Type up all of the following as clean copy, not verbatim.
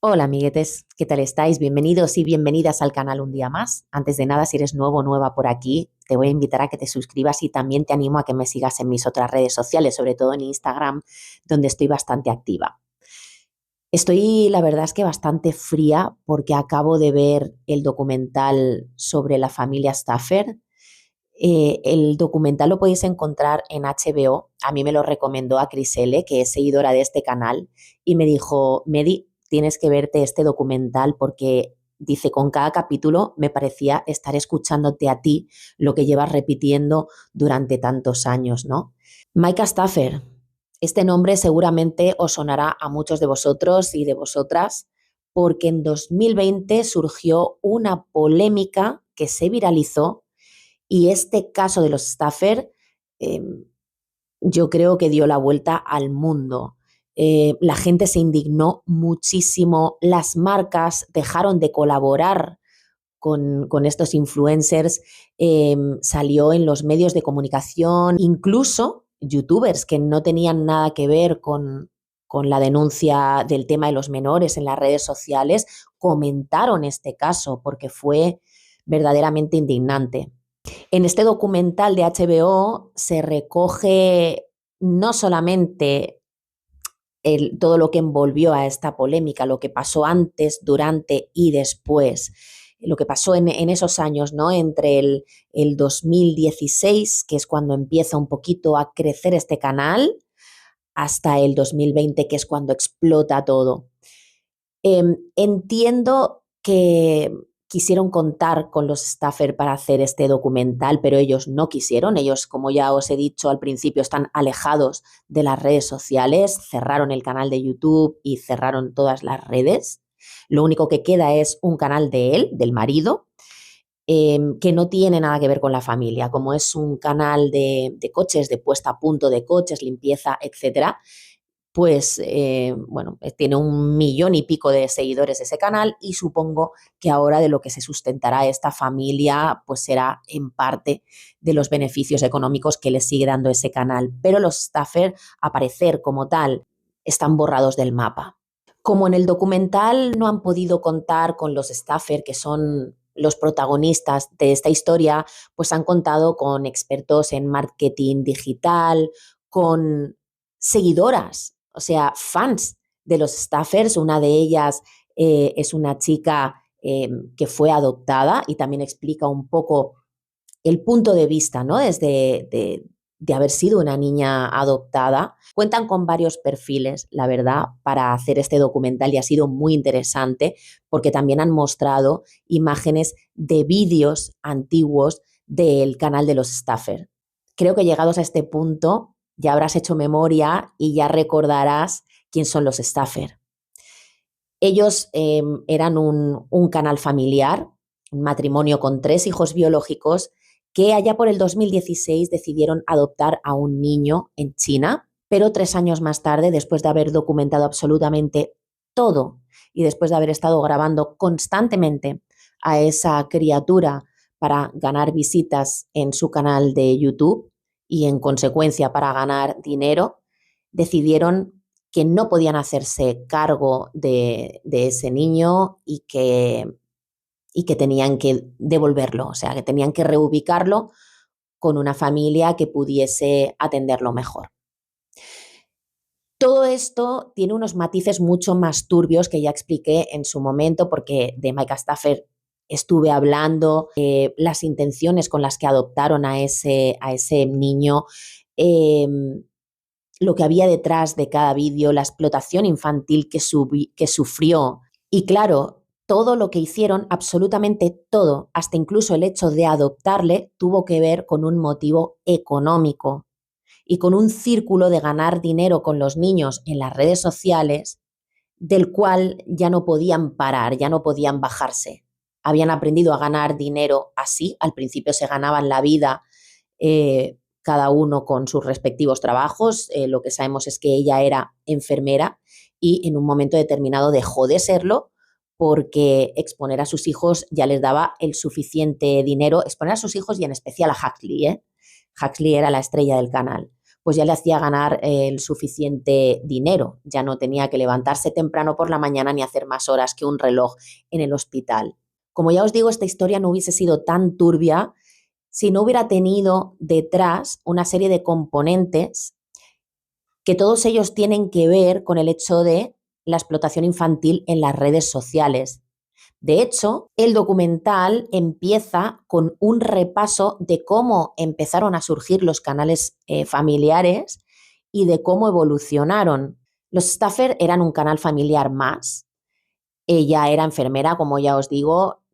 Hola amiguetes, ¿qué tal estáis? Bienvenidos y bienvenidas al canal un día más. Antes de nada, si eres nuevo o nueva por aquí, te voy a invitar a que te suscribas y también te animo a que me sigas en mis otras redes sociales, sobre todo en Instagram, donde estoy bastante activa. Estoy, la verdad es que bastante fría porque acabo de ver el documental sobre la familia Staffer. El documental lo podéis encontrar en HBO. A mí me lo recomendó a Crisele, que es seguidora de este canal, y me dijo, Medi, tienes que verte este documental porque, dice, con cada capítulo me parecía estar escuchándote a ti lo que llevas repitiendo durante tantos años, ¿no? Micah Staffer, este nombre seguramente os sonará a muchos de vosotros y de vosotras porque en 2020 surgió una polémica que se viralizó y este caso de los Staffer, eh, yo creo que dio la vuelta al mundo. La gente se indignó muchísimo, las marcas dejaron de colaborar con estos influencers, salió en los medios de comunicación, incluso youtubers que no tenían nada que ver con la denuncia del tema de los menores en las redes sociales, comentaron este caso porque fue verdaderamente indignante. En este documental de HBO se recoge no solamente todo lo que envolvió a esta polémica, lo que pasó antes, durante y después, lo que pasó en esos años, ¿no? Entre el 2016, que es cuando empieza un poquito a crecer este canal, hasta el 2020, que es cuando explota todo. Entiendo que quisieron contar con los Staffer para hacer este documental, pero ellos no quisieron. Ellos, como ya os he dicho al principio, están alejados de las redes sociales, cerraron el canal de YouTube y cerraron todas las redes. Lo único que queda es un canal de él, del marido, que no tiene nada que ver con la familia, como es un canal de coches, de puesta a punto de coches, limpieza, etcétera. Pues bueno, tiene 1 millón y pico de seguidores ese canal y supongo que ahora de lo que se sustentará esta familia pues será en parte de los beneficios económicos que le sigue dando ese canal. Pero los Staffer, a parecer como tal, están borrados del mapa. Como en el documental no han podido contar con los Staffer, que son los protagonistas de esta historia, pues han contado con expertos en marketing digital, con seguidoras, o sea, fans de los Staffers. Una de ellas es una chica que fue adoptada y también explica un poco el punto de vista, ¿no? Desde de haber sido una niña adoptada. Cuentan con varios perfiles, la verdad, para hacer este documental y ha sido muy interesante porque también han mostrado imágenes de vídeos antiguos del canal de los Staffer. Creo que llegados a este punto ya habrás hecho memoria y ya recordarás quién son los Staffer. Ellos eran un canal familiar, un matrimonio con 3 hijos biológicos que allá por el 2016 decidieron adoptar a un niño en China, pero 3 años más tarde, después de haber documentado absolutamente todo y después de haber estado grabando constantemente a esa criatura para ganar visitas en su canal de YouTube y en consecuencia para ganar dinero, decidieron que no podían hacerse cargo de ese niño y que tenían que devolverlo, o sea, que tenían que reubicarlo con una familia que pudiese atenderlo mejor. Todo esto tiene unos matices mucho más turbios que ya expliqué en su momento, porque de Micah Staffer estuve hablando, las intenciones con las que adoptaron a ese niño, eh, lo que había detrás de cada vídeo, la explotación infantil que sufrió. Y claro, todo lo que hicieron, absolutamente todo, hasta incluso el hecho de adoptarle, tuvo que ver con un motivo económico y con un círculo de ganar dinero con los niños en las redes sociales del cual ya no podían parar, ya no podían bajarse. Habían aprendido a ganar dinero así, al principio se ganaban la vida cada uno con sus respectivos trabajos. Lo que sabemos es que ella era enfermera y en un momento determinado dejó de serlo porque exponer a sus hijos ya les daba el suficiente dinero, exponer a sus hijos y en especial a Huxley. Huxley era la estrella del canal, pues ya le hacía ganar el suficiente dinero. Ya no tenía que levantarse temprano por la mañana ni hacer más horas que un reloj en el hospital. Como ya os digo, esta historia no hubiese sido tan turbia si no hubiera tenido detrás una serie de componentes que todos ellos tienen que ver con el hecho de la explotación infantil en las redes sociales. De hecho, el documental empieza con un repaso de cómo empezaron a surgir los canales familiares y de cómo evolucionaron. Los Staffer eran un canal familiar más. Ella era enfermera, como ya os digo,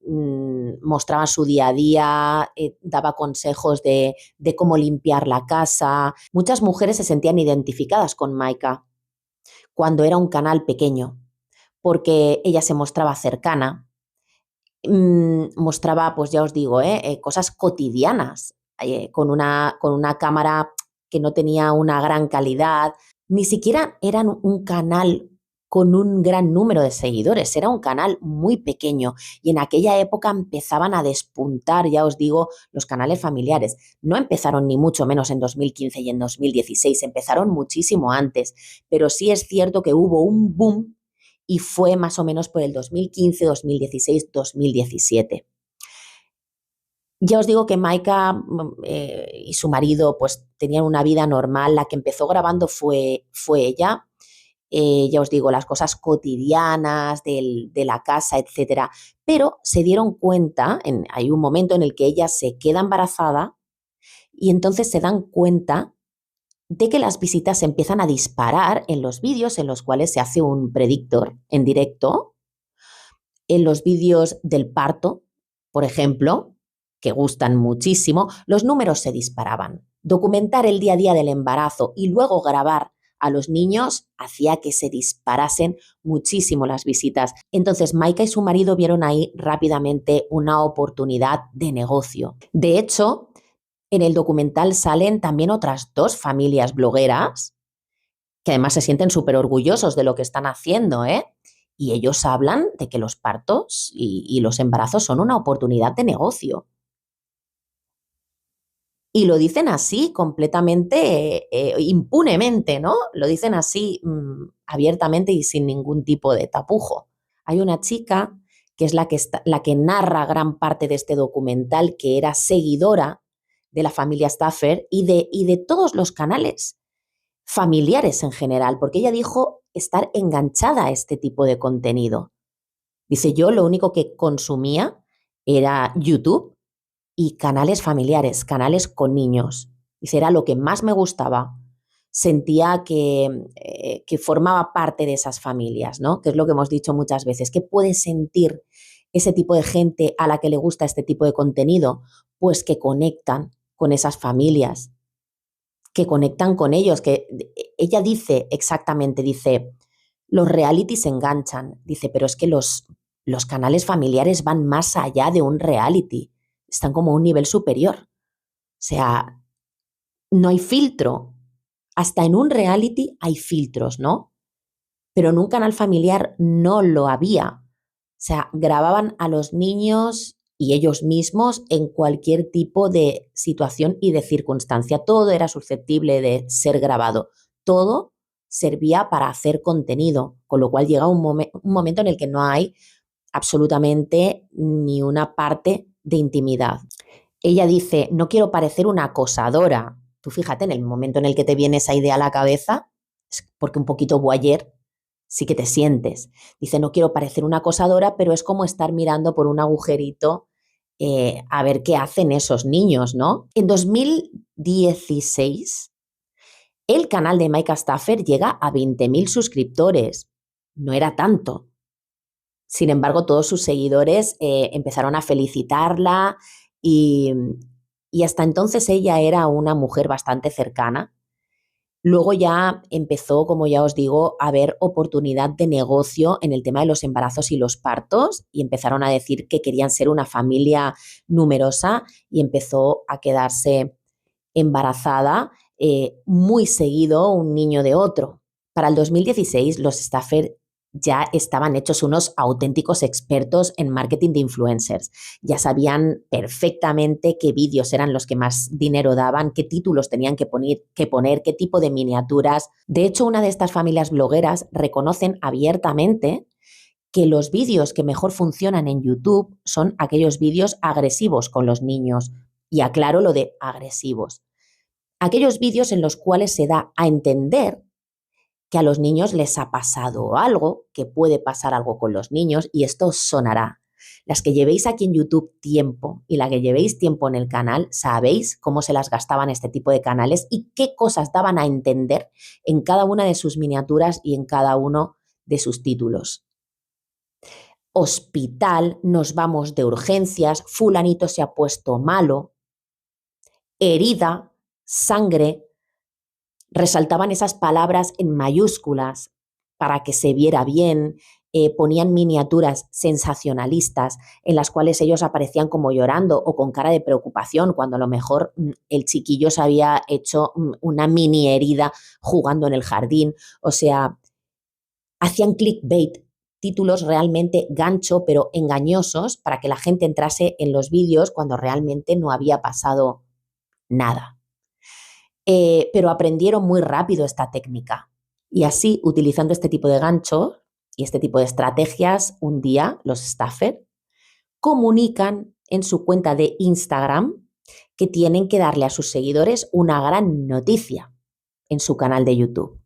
mostraba su día a día, daba consejos de cómo limpiar la casa. Muchas mujeres se sentían identificadas con Maika cuando era un canal pequeño, porque ella se mostraba cercana, mostraba, pues ya os digo, cosas cotidianas, con una cámara que no tenía una gran calidad, ni siquiera eran un canal con un gran número de seguidores, era un canal muy pequeño y en aquella época empezaban a despuntar, ya os digo, los canales familiares. No empezaron ni mucho menos en 2015 y en 2016, empezaron muchísimo antes, pero sí es cierto que hubo un boom y fue más o menos por el 2015, 2016, 2017. Ya os digo que Maika y su marido pues tenían una vida normal, la que empezó grabando fue ella. Ya os digo, las cosas cotidianas de la casa, etcétera, pero se dieron cuenta, hay un momento en el que ella se queda embarazada y entonces se dan cuenta de que las visitas se empiezan a disparar en los vídeos en los cuales se hace un predictor en directo, en los vídeos del parto, por ejemplo, que gustan muchísimo, los números se disparaban. Documentar el día a día del embarazo y luego grabar a los niños hacía que se disparasen muchísimo las visitas. Entonces, Maika y su marido vieron ahí rápidamente una oportunidad de negocio. De hecho, en el documental salen también otras dos familias blogueras que además se sienten súper orgullosos de lo que están haciendo, ¿eh? Y ellos hablan de que los partos y los embarazos son una oportunidad de negocio. Y lo dicen así, completamente, impunemente, ¿no? Lo dicen así abiertamente y sin ningún tipo de tapujo. Hay una chica que es la que narra gran parte de este documental, que era seguidora de la familia Staffer y de todos los canales familiares en general, porque ella dijo estar enganchada a este tipo de contenido. Dice, yo lo único que consumía era YouTube y canales familiares, canales con niños. Dice, era lo que más me gustaba. Sentía que formaba parte de esas familias, ¿no? Que es lo que hemos dicho muchas veces. ¿Qué puede sentir ese tipo de gente a la que le gusta este tipo de contenido? Pues que conectan con esas familias, que conectan con ellos, que ella dice exactamente, dice, los realities enganchan, dice, pero es que los canales familiares van más allá de un reality, están como a un nivel superior. O sea, no hay filtro. Hasta en un reality hay filtros, ¿no? Pero en un canal familiar no lo había. O sea, grababan a los niños y ellos mismos en cualquier tipo de situación y de circunstancia. Todo era susceptible de ser grabado. Todo servía para hacer contenido, con lo cual llega un momento en el que no hay absolutamente ni una parte de intimidad. Ella dice, no quiero parecer una acosadora. Tú fíjate, en el momento en el que te viene esa idea a la cabeza, es porque un poquito voyeur sí que te sientes. Dice, no quiero parecer una acosadora, pero es como estar mirando por un agujerito a ver qué hacen esos niños, ¿no? En 2016, el canal de Maika Staffer llega a 20.000 suscriptores. No era tanto. Sin embargo, todos sus seguidores empezaron a felicitarla y, y hasta entonces ella era una mujer bastante cercana. Luego ya empezó, como ya os digo, a haber oportunidad de negocio en el tema de los embarazos y los partos y empezaron a decir que querían ser una familia numerosa y empezó a quedarse embarazada muy seguido un niño de otro. Para el 2016 los Staffer ya estaban hechos unos auténticos expertos en marketing de influencers. Ya sabían perfectamente qué vídeos eran los que más dinero daban, qué títulos tenían que poner, qué tipo de miniaturas. De hecho, una de estas familias blogueras reconocen abiertamente que los vídeos que mejor funcionan en YouTube son aquellos vídeos agresivos con los niños. Y aclaro lo de agresivos. Aquellos vídeos en los cuales se da a entender que a los niños les ha pasado algo, que puede pasar algo con los niños, y esto os sonará. Las que llevéis aquí en YouTube tiempo y la que llevéis tiempo en el canal, sabéis cómo se las gastaban este tipo de canales y qué cosas daban a entender en cada una de sus miniaturas y en cada uno de sus títulos. Hospital, nos vamos de urgencias, fulanito se ha puesto malo, herida, sangre. Resaltaban esas palabras en mayúsculas para que se viera bien, ponían miniaturas sensacionalistas en las cuales ellos aparecían como llorando o con cara de preocupación, cuando a lo mejor el chiquillo se había hecho una mini herida jugando en el jardín. O sea, hacían clickbait, títulos realmente gancho, pero engañosos para que la gente entrase en los vídeos cuando realmente no había pasado nada. Pero aprendieron muy rápido esta técnica. Y así, utilizando este tipo de gancho y este tipo de estrategias, un día los staffer comunican en su cuenta de Instagram que tienen que darle a sus seguidores una gran noticia en su canal de YouTube.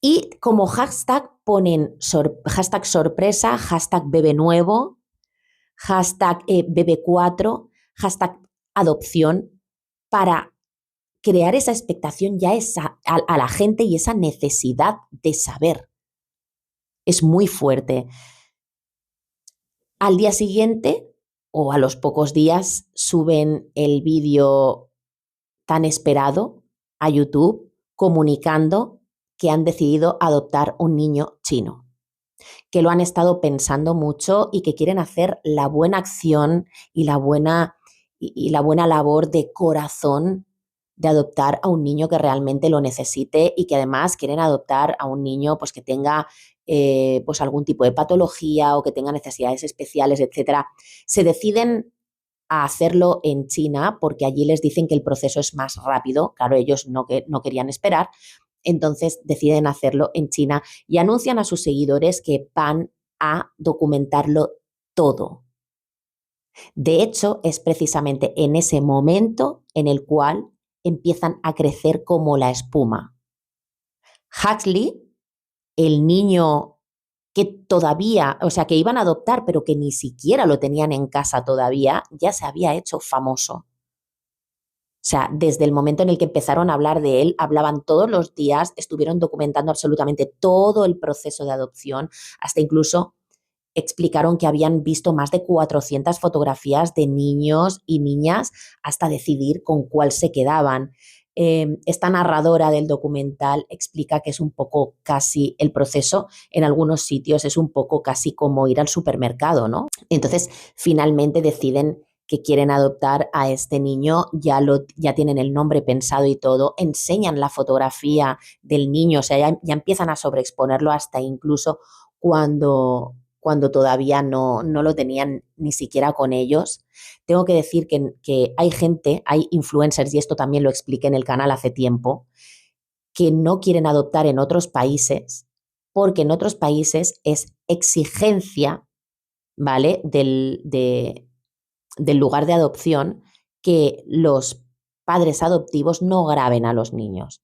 Y como hashtag ponen hashtag sorpresa, hashtag bebé nuevo, hashtag bebé 4, hashtag adopción, para crear esa expectación ya a la gente y esa necesidad de saber. Es muy fuerte. Al día siguiente o a los pocos días suben el vídeo tan esperado a YouTube comunicando que han decidido adoptar un niño chino, que lo han estado pensando mucho y que quieren hacer la buena acción y la buena labor de corazón de adoptar a un niño que realmente lo necesite y que además quieren adoptar a un niño pues, que tenga pues algún tipo de patología o que tenga necesidades especiales, etcétera. Se deciden a hacerlo en China porque allí les dicen que el proceso es más rápido. Claro, ellos no querían esperar, entonces deciden hacerlo en China y anuncian a sus seguidores que van a documentarlo todo. De hecho, es precisamente en ese momento en el cual empiezan a crecer como la espuma. Huxley, el niño que todavía, o sea, que iban a adoptar, pero que ni siquiera lo tenían en casa todavía, ya se había hecho famoso. O sea, desde el momento en el que empezaron a hablar de él, hablaban todos los días, estuvieron documentando absolutamente todo el proceso de adopción, hasta incluso explicaron que habían visto más de 400 fotografías de niños y niñas hasta decidir con cuál se quedaban. Esta narradora del documental explica que es un poco casi el proceso, en algunos sitios es un poco casi como ir al supermercado, ¿no? Entonces, finalmente deciden que quieren adoptar a este niño, ya tienen el nombre pensado y todo, enseñan la fotografía del niño, o sea, ya empiezan a sobreexponerlo hasta incluso cuando todavía no lo tenían ni siquiera con ellos. Tengo que decir que hay gente, hay influencers, y esto también lo expliqué en el canal hace tiempo, que no quieren adoptar en otros países porque en otros países es exigencia, ¿vale?, del lugar de adopción que los padres adoptivos no graben a los niños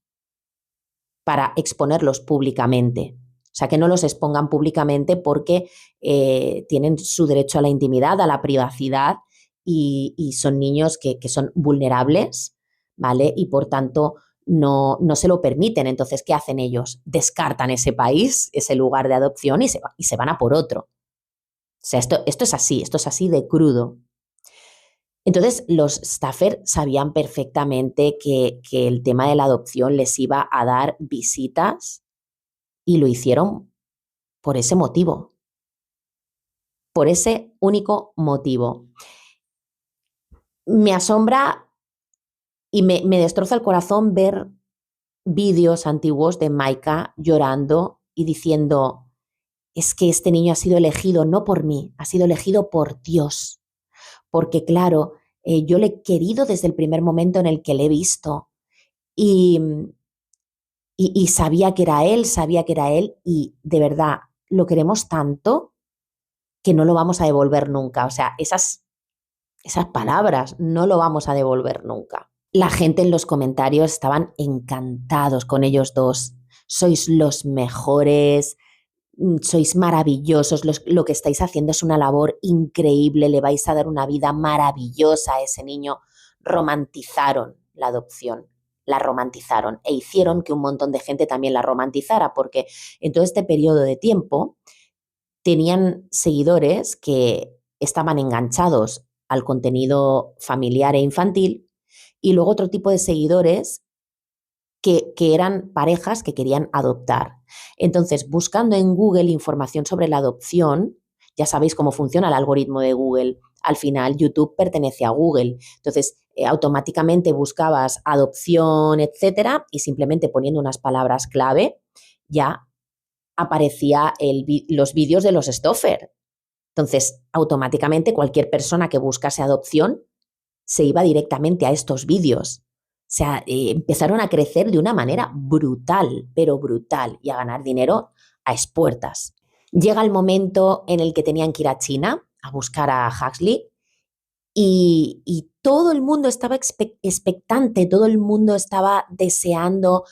para exponerlos públicamente. O sea, que no los expongan públicamente porque tienen su derecho a la intimidad, a la privacidad y son niños que son vulnerables, ¿vale? Y por tanto no se lo permiten. Entonces, ¿qué hacen ellos? Descartan ese país, ese lugar de adopción y se van a por otro. O sea, esto es así de crudo. Entonces, los staffer sabían perfectamente que el tema de la adopción les iba a dar visitas y lo hicieron por ese motivo, por ese único motivo. Me asombra y me destroza el corazón ver vídeos antiguos de Maika llorando y diciendo, es que este niño ha sido elegido no por mí, ha sido elegido por Dios, porque claro, yo le he querido desde el primer momento en el que le he visto y, y sabía que era él y de verdad lo queremos tanto que no lo vamos a devolver nunca. O sea, esas palabras no lo vamos a devolver nunca. La gente en los comentarios estaban encantados con ellos dos. Sois los mejores, sois maravillosos, lo que estáis haciendo es una labor increíble, le vais a dar una vida maravillosa a ese niño. Romantizaron la adopción, la romantizaron e hicieron que un montón de gente también la romantizara, porque en todo este periodo de tiempo tenían seguidores que estaban enganchados al contenido familiar e infantil y luego otro tipo de seguidores que eran parejas que querían adoptar. Entonces, buscando en Google información sobre la adopción, ya sabéis cómo funciona el algoritmo de Google. Al final, YouTube pertenece a Google. Entonces, automáticamente buscabas adopción, etcétera, y simplemente poniendo unas palabras clave, ya aparecía los vídeos de los Stoffer. Entonces, automáticamente cualquier persona que buscase adopción se iba directamente a estos vídeos. O sea, empezaron a crecer de una manera brutal, pero brutal, y a ganar dinero a expuertas. Llega el momento en el que tenían que ir a China a buscar a Huxley y todo el mundo estaba expectante, todo el mundo estaba deseando,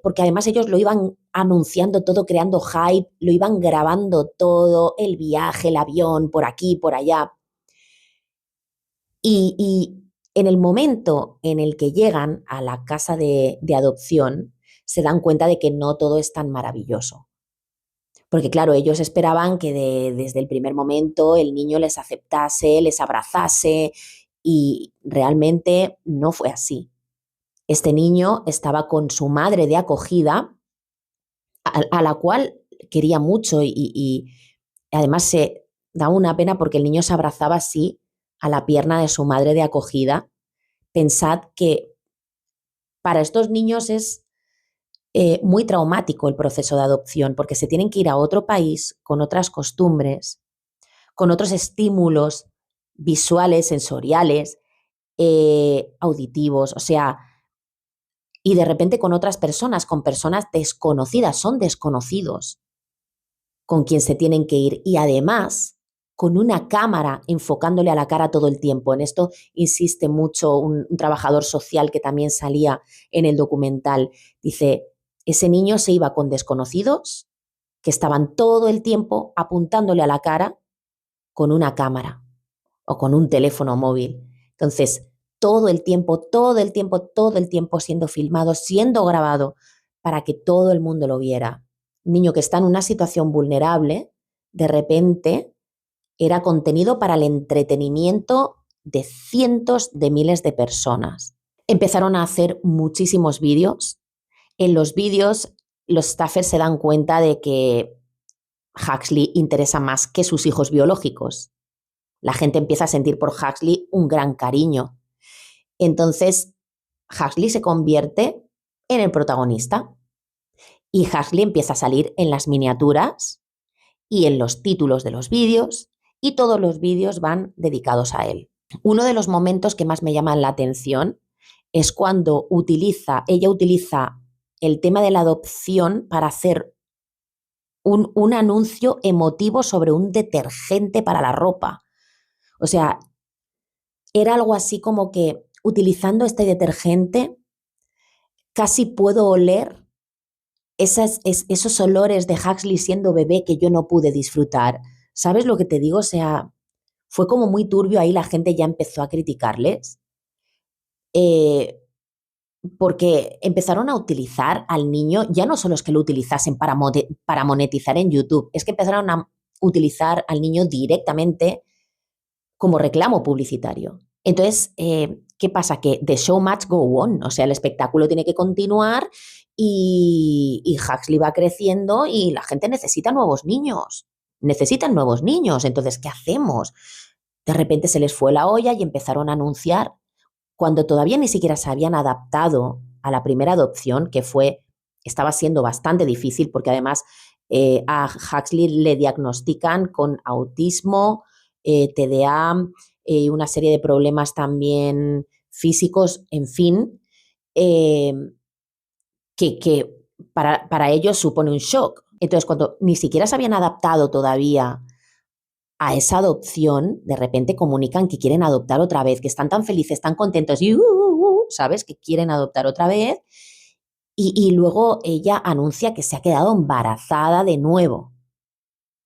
porque además ellos lo iban anunciando todo, creando hype, lo iban grabando todo, el viaje, el avión, por aquí, por allá. Y en el momento en el que llegan a la casa de adopción, se dan cuenta de que no todo es tan maravilloso. Porque claro, ellos esperaban que desde el primer momento el niño les aceptase, les abrazase y realmente no fue así. Este niño estaba con su madre de acogida, a la cual quería mucho y además se da una pena porque el niño se abrazaba así a la pierna de su madre de acogida. Pensad que para estos niños es muy traumático el proceso de adopción porque se tienen que ir a otro país con otras costumbres, con otros estímulos visuales, sensoriales, auditivos, o sea, y de repente con otras personas, con personas desconocidas, son desconocidos con quien se tienen que ir y además con una cámara enfocándole a la cara todo el tiempo. En esto insiste mucho un trabajador social que también salía en el documental. Dice, ese niño se iba con desconocidos que estaban todo el tiempo apuntándole a la cara con una cámara o con un teléfono móvil. Entonces, todo el tiempo, todo el tiempo, todo el tiempo siendo filmado, siendo grabado para que todo el mundo lo viera. Un niño que está en una situación vulnerable, de repente era contenido para el entretenimiento de cientos de miles de personas. Empezaron a hacer muchísimos vídeos. En los vídeos, los staffers se dan cuenta de que Huxley interesa más que sus hijos biológicos. La gente empieza a sentir por Huxley un gran cariño. Entonces, Huxley se convierte en el protagonista y Huxley empieza a salir en las miniaturas y en los títulos de los vídeos y todos los vídeos van dedicados a él. Uno de los momentos que más me llaman la atención es cuando ella utiliza el tema de la adopción para hacer un anuncio emotivo sobre un detergente para la ropa. O sea, era algo así como que utilizando este detergente casi puedo oler esos olores de Huxley siendo bebé que yo no pude disfrutar. ¿Sabes lo que te digo? O sea, fue como muy turbio, ahí la gente ya empezó a criticarles, porque empezaron a utilizar al niño, ya no solo es que lo utilizasen para monetizar en YouTube, es que empezaron a utilizar al niño directamente como reclamo publicitario. Entonces, ¿qué pasa? Que the show must go on, o sea, el espectáculo tiene que continuar y Huxley va creciendo y la gente necesita nuevos niños, necesitan nuevos niños, entonces, ¿qué hacemos? De repente se les fue la olla y empezaron a anunciar cuando todavía ni siquiera se habían adaptado a la primera adopción, que fue estaba siendo bastante difícil porque además a Huxley le diagnostican con autismo, TDA y una serie de problemas también físicos, en fin, eh, que para ellos supone un shock. Entonces, cuando ni siquiera se habían adaptado todavía a esa adopción, de repente comunican que quieren adoptar otra vez, que están tan felices, tan contentos, y ¿sabes? Que quieren adoptar otra vez. Y luego ella anuncia que se ha quedado embarazada de nuevo,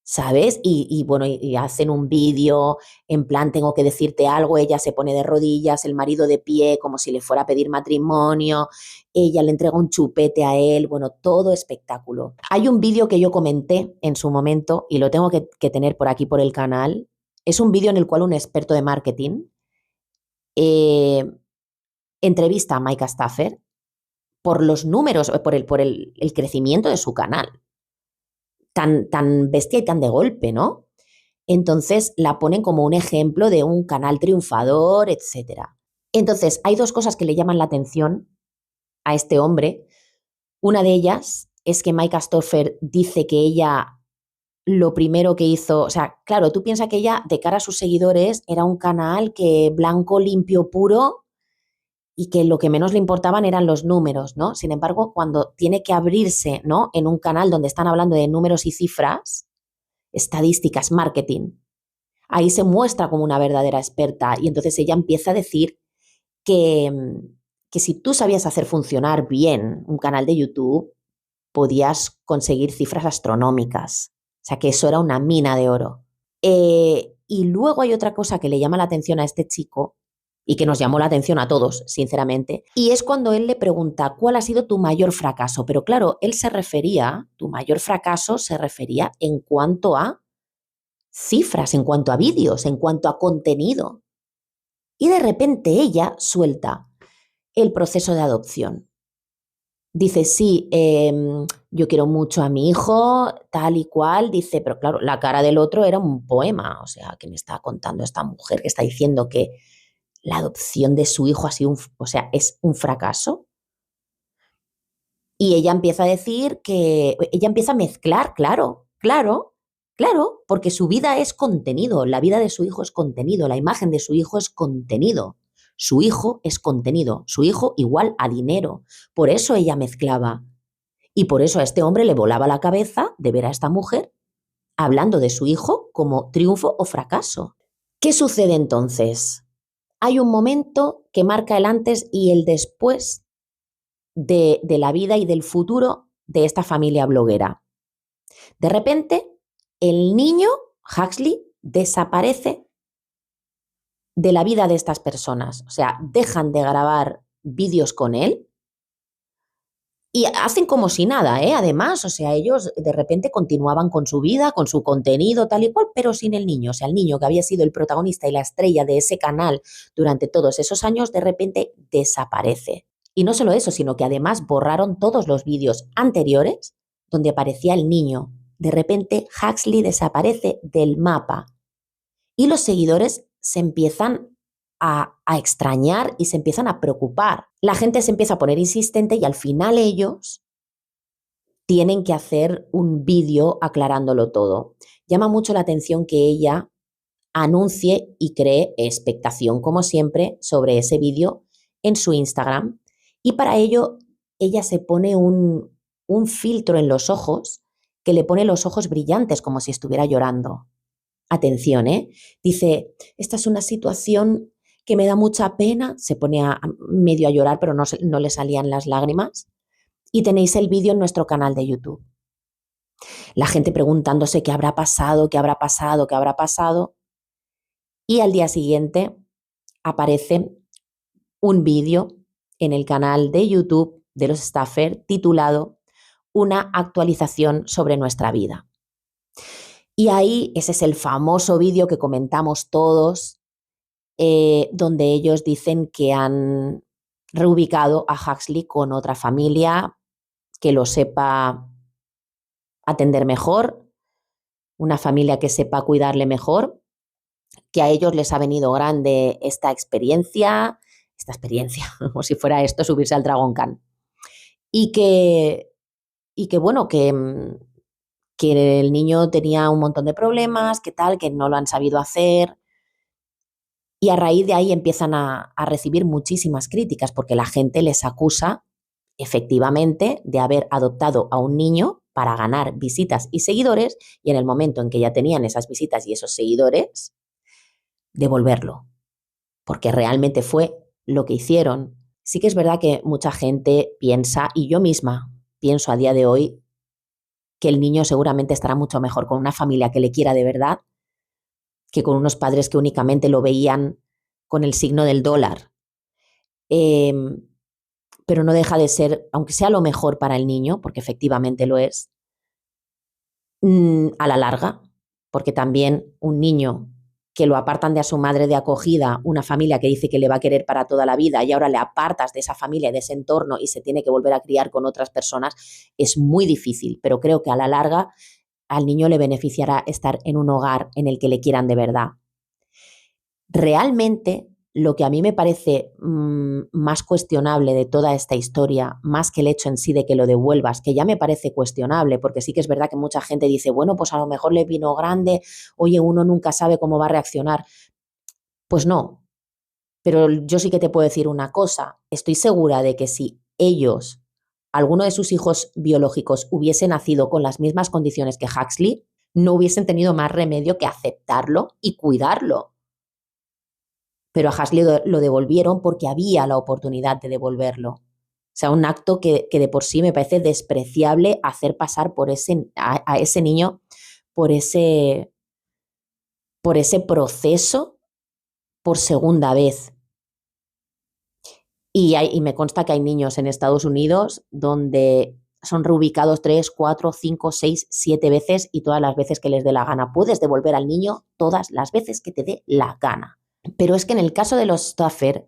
¿sabes? Bueno, y hacen un vídeo en plan, tengo que decirte algo, ella se pone de rodillas, el marido de pie, como si le fuera a pedir matrimonio, ella le entrega un chupete a él, bueno, todo espectáculo. Hay un vídeo que yo comenté en su momento y lo tengo que tener por aquí por el canal. Es un vídeo en el cual un experto de marketing eh, entrevista a Micah Stafford por los números, por el crecimiento de su canal, tan bestia y tan de golpe, ¿no? Entonces la ponen como un ejemplo de un canal triunfador, etcétera. Entonces, hay dos cosas que le llaman la atención a este hombre. Una de ellas es que Micah Stafford dice que ella lo primero que hizo, o sea, claro, tú piensas que ella, de cara a sus seguidores, era un canal que blanco, limpio, puro, y que lo que menos le importaban eran los números, ¿no? Sin embargo, cuando tiene que abrirse, ¿no? En un canal donde están hablando de números y cifras, estadísticas, marketing, ahí se muestra como una verdadera experta y entonces ella empieza a decir que, que si tú sabías hacer funcionar bien un canal de YouTube, podías conseguir cifras astronómicas. O sea, que eso era una mina de oro. Y luego hay otra cosa que le llama la atención a este chico y que nos llamó la atención a todos, sinceramente, y es cuando él le pregunta, ¿cuál ha sido tu mayor fracaso? Pero claro, tu mayor fracaso se refería en cuanto a cifras, en cuanto a vídeos, en cuanto a contenido. Y de repente ella suelta el proceso de adopción. Dice, sí, yo quiero mucho a mi hijo, tal y cual, dice, pero claro, la cara del otro era un poema, o sea, que me está contando esta mujer que está diciendo que la adopción de su hijo ha sido o sea, es un fracaso. Y ella empieza a decir que, ella empieza a mezclar, claro, porque su vida es contenido, la vida de su hijo es contenido, la imagen de su hijo es contenido, su hijo es contenido, su hijo igual a dinero. Por eso ella mezclaba. Y por eso a este hombre le volaba la cabeza de ver a esta mujer hablando de su hijo como triunfo o fracaso. ¿Qué sucede entonces? Hay un momento que marca el antes y el después de la vida y del futuro de esta familia bloguera. De repente, el niño, Huxley, desaparece de la vida de estas personas. O sea, dejan de grabar vídeos con él y hacen como si nada, ¿eh? Además, o sea, ellos de repente continuaban con su vida, con su contenido, tal y cual, pero sin el niño. O sea, el niño que había sido el protagonista y la estrella de ese canal durante todos esos años, de repente desaparece. Y no solo eso, sino que además borraron todos los vídeos anteriores donde aparecía el niño. De repente, Huxley desaparece del mapa y los seguidores se empiezan a extrañar y se empiezan a preocupar. La gente se empieza a poner insistente y al final ellos tienen que hacer un vídeo aclarándolo todo. Llama mucho la atención que ella anuncie y cree expectación, como siempre, sobre ese vídeo en su Instagram. Y para ello ella se pone un filtro en los ojos que le pone los ojos brillantes como si estuviera llorando. Atención, ¿eh? Dice, esta es una situación que me da mucha pena, se pone medio a llorar, pero no le salían las lágrimas. Y tenéis el vídeo en nuestro canal de YouTube. La gente preguntándose qué habrá pasado, qué habrá pasado, qué habrá pasado. Y al día siguiente aparece un vídeo en el canal de YouTube de los Stafford titulado Una actualización sobre nuestra vida. Y ahí ese es el famoso vídeo que comentamos todos, donde ellos dicen que han reubicado a Huxley con otra familia que lo sepa atender mejor, una familia que sepa cuidarle mejor, que a ellos les ha venido grande esta experiencia, como si fuera esto subirse al Dragon Khan, y que y que bueno, que el niño tenía un montón de problemas, que tal, que no lo han sabido hacer. Y a raíz de ahí empiezan a recibir muchísimas críticas porque la gente les acusa efectivamente de haber adoptado a un niño para ganar visitas y seguidores y en el momento en que ya tenían esas visitas y esos seguidores, devolverlo, porque realmente fue lo que hicieron. Sí que es verdad que mucha gente piensa, y yo misma pienso a día de hoy, que el niño seguramente estará mucho mejor con una familia que le quiera de verdad que con unos padres que únicamente lo veían con el signo del dólar. Eh, pero no deja de ser, aunque sea lo mejor para el niño, porque efectivamente lo es, a la larga, porque también un niño que lo apartan de a su madre de acogida, una familia que dice que le va a querer para toda la vida y ahora le apartas de esa familia, de ese entorno y se tiene que volver a criar con otras personas, es muy difícil, pero creo que a la larga al niño le beneficiará estar en un hogar en el que le quieran de verdad. Realmente, lo que a mí me parece más cuestionable de toda esta historia, más que el hecho en sí de que lo devuelvas, que ya me parece cuestionable, porque sí que es verdad que mucha gente dice, bueno, pues a lo mejor le vino grande, oye, uno nunca sabe cómo va a reaccionar. Pues no, pero yo sí que te puedo decir una cosa, estoy segura de que si ellos, alguno de sus hijos biológicos, hubiese nacido con las mismas condiciones que Huxley, no hubiesen tenido más remedio que aceptarlo y cuidarlo. Pero a Hasley lo devolvieron porque había la oportunidad de devolverlo. O sea, un acto que de por sí me parece despreciable hacer pasar a ese niño por ese proceso por segunda vez. Y me consta que hay niños en Estados Unidos donde son reubicados 3, 4, 5, 6, 7 veces y todas las veces que les dé la gana. Puedes devolver al niño todas las veces que te dé la gana. Pero es que en el caso de los Stuffer,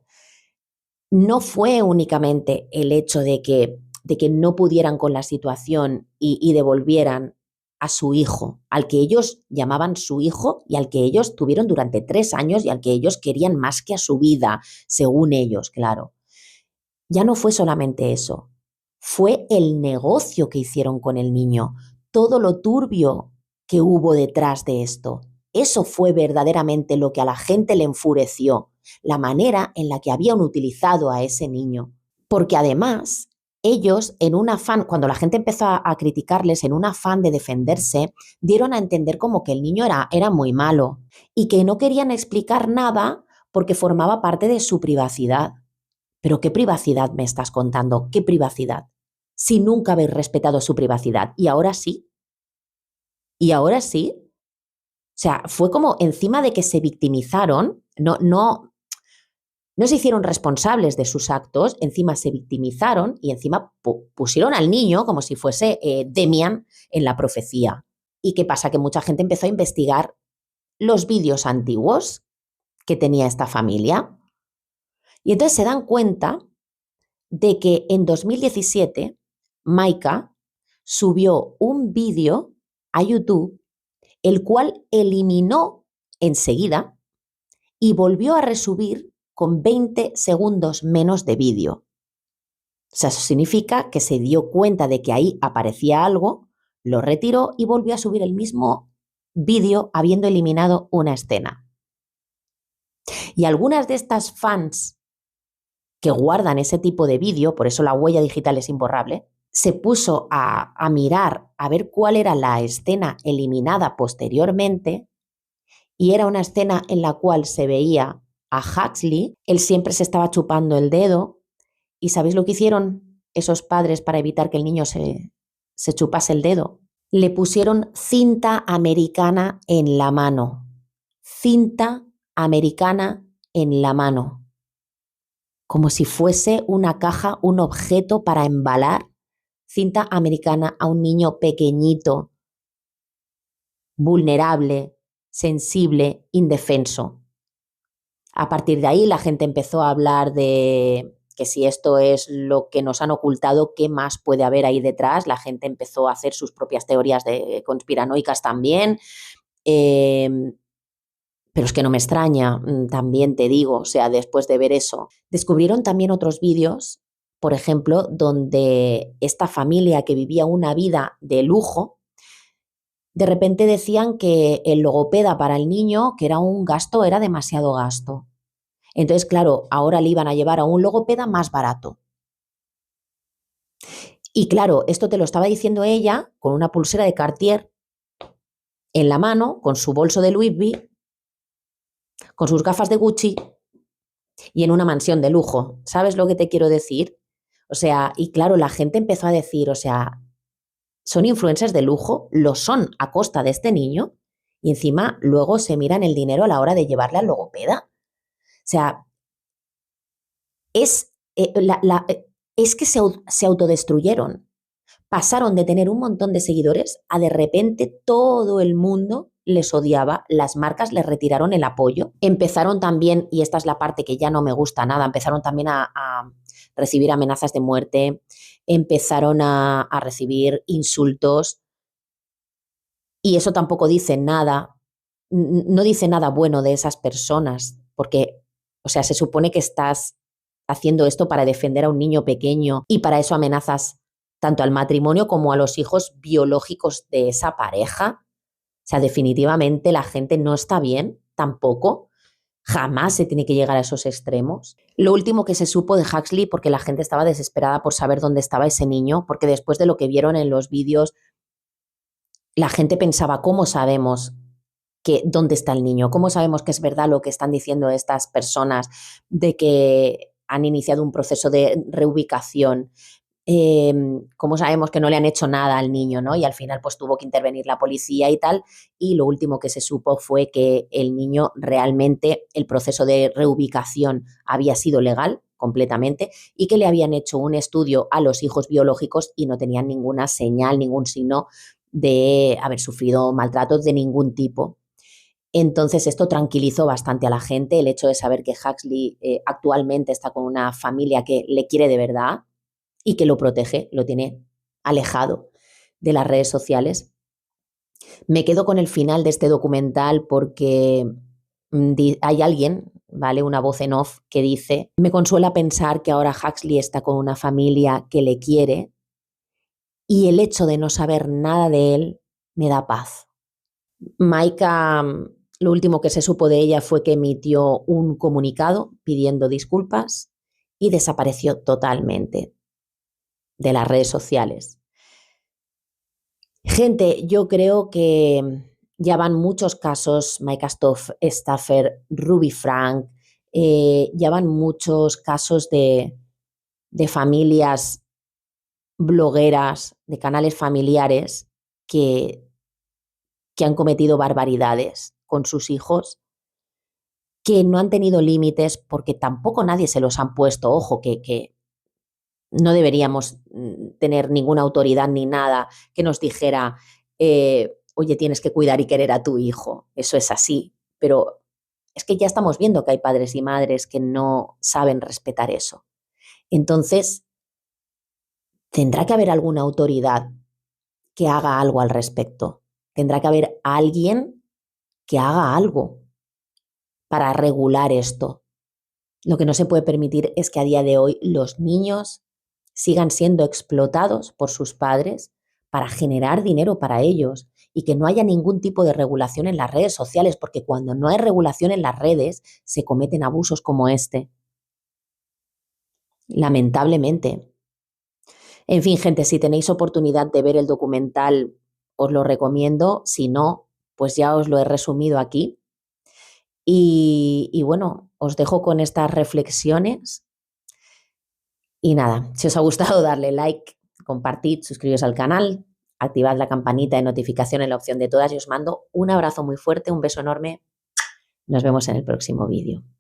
no fue únicamente el hecho de que no pudieran con la situación y devolvieran a su hijo, al que ellos llamaban su hijo y al que ellos tuvieron durante 3 años y al que ellos querían más que a su vida, según ellos, claro. Ya no fue solamente eso, fue el negocio que hicieron con el niño, todo lo turbio que hubo detrás de esto. Eso fue verdaderamente lo que a la gente le enfureció, la manera en la que habían utilizado a ese niño. Porque además, ellos, en un afán, cuando la gente empezó a criticarles, en un afán de defenderse, dieron a entender como que el niño era muy malo y que no querían explicar nada porque formaba parte de su privacidad. ¿Pero qué privacidad me estás contando? ¿Qué privacidad? Si nunca habéis respetado su privacidad. Y ahora sí. Y ahora sí. O sea, fue como encima de que se victimizaron, no se hicieron responsables de sus actos, encima se victimizaron y encima pusieron al niño como si fuese Demian en la profecía. ¿Y qué pasa? Que mucha gente empezó a investigar los vídeos antiguos que tenía esta familia. Y entonces se dan cuenta de que en 2017 Maika subió un vídeo a YouTube, el cual eliminó enseguida y volvió a resubir con 20 segundos menos de vídeo. O sea, eso significa que se dio cuenta de que ahí aparecía algo, lo retiró y volvió a subir el mismo vídeo habiendo eliminado una escena. Y algunas de estas fans que guardan ese tipo de vídeo, por eso la huella digital es imborrable, se puso a mirar a ver cuál era la escena eliminada posteriormente y era una escena en la cual se veía a Huxley, él siempre se estaba chupando el dedo y ¿sabéis lo que hicieron esos padres para evitar que el niño se chupase el dedo? Le pusieron cinta americana en la mano, cinta americana en la mano, como si fuese una caja, un objeto para embalar cinta americana a un niño pequeñito, vulnerable, sensible, indefenso. A partir de ahí la gente empezó a hablar de que si esto es lo que nos han ocultado, ¿qué más puede haber ahí detrás? La gente empezó a hacer sus propias teorías conspiranoicas también. Pero es que no me extraña, también te digo, o sea, después de ver eso. Descubrieron también otros vídeos por ejemplo, donde esta familia que vivía una vida de lujo, de repente decían que el logopeda para el niño, que era un gasto, era demasiado gasto. Entonces, claro, ahora le iban a llevar a un logopeda más barato. Y claro, esto te lo estaba diciendo ella con una pulsera de Cartier en la mano, con su bolso de Louis V, con sus gafas de Gucci y en una mansión de lujo. ¿Sabes lo que te quiero decir? O sea, y claro, la gente empezó a decir, o sea, son influencers de lujo, lo son a costa de este niño y encima luego se miran el dinero a la hora de llevarle al logopeda. O sea, es, es que se autodestruyeron. Pasaron de tener un montón de seguidores a de repente todo el mundo les odiaba, las marcas les retiraron el apoyo. Empezaron también, y esta es la parte que ya no me gusta nada, empezaron también a recibir amenazas de muerte, empezaron a recibir insultos y eso tampoco dice nada, no dice nada bueno de esas personas, porque, o sea, se supone que estás haciendo esto para defender a un niño pequeño y para eso amenazas tanto al matrimonio como a los hijos biológicos de esa pareja. O sea, definitivamente la gente no está bien, tampoco. Jamás se tiene que llegar a esos extremos. Lo último que se supo de Huxley, porque la gente estaba desesperada por saber dónde estaba ese niño, porque después de lo que vieron en los vídeos, la gente pensaba, ¿cómo sabemos que dónde está el niño? ¿Cómo sabemos que es verdad lo que están diciendo estas personas de que han iniciado un proceso de reubicación? ¿Cómo sabemos que no le han hecho nada al niño, ¿no? Y al final pues tuvo que intervenir la policía y tal, y lo último que se supo fue que el niño realmente, el proceso de reubicación había sido legal completamente y que le habían hecho un estudio a los hijos biológicos y no tenían ninguna señal, ningún signo de haber sufrido maltratos de ningún tipo. Entonces esto tranquilizó bastante a la gente, el hecho de saber que Huxley actualmente está con una familia que le quiere de verdad y que lo protege, lo tiene alejado de las redes sociales. Me quedo con el final de este documental porque hay alguien, ¿vale? Una voz en off que dice, me consuela pensar que ahora Huxley está con una familia que le quiere y el hecho de no saber nada de él me da paz. Maika, lo último que se supo de ella fue que emitió un comunicado pidiendo disculpas y desapareció totalmente de las redes sociales. Gente, yo creo que ya van muchos casos, Maika Stafford, Ruby Frank, ya van muchos casos de familias blogueras, de canales familiares que han cometido barbaridades con sus hijos, que no han tenido límites porque tampoco nadie se los han puesto. Ojo, que no deberíamos tener ninguna autoridad ni nada que nos dijera, oye, tienes que cuidar y querer a tu hijo. Eso es así, pero es que ya estamos viendo que hay padres y madres que no saben respetar eso. Entonces, tendrá que haber alguna autoridad que haga algo al respecto. Tendrá que haber alguien que haga algo para regular esto. Lo que no se puede permitir es que a día de hoy los niños sigan siendo explotados por sus padres para generar dinero para ellos y que no haya ningún tipo de regulación en las redes sociales, porque cuando no hay regulación en las redes se cometen abusos como este. Lamentablemente. En fin, gente, si tenéis oportunidad de ver el documental, os lo recomiendo. Si no, pues ya os lo he resumido aquí. Y bueno, os dejo con estas reflexiones. Y nada, si os ha gustado, darle like, compartid, suscribiros al canal, activad la campanita de notificación en la opción de todas y os mando un abrazo muy fuerte, un beso enorme. Nos vemos en el próximo vídeo.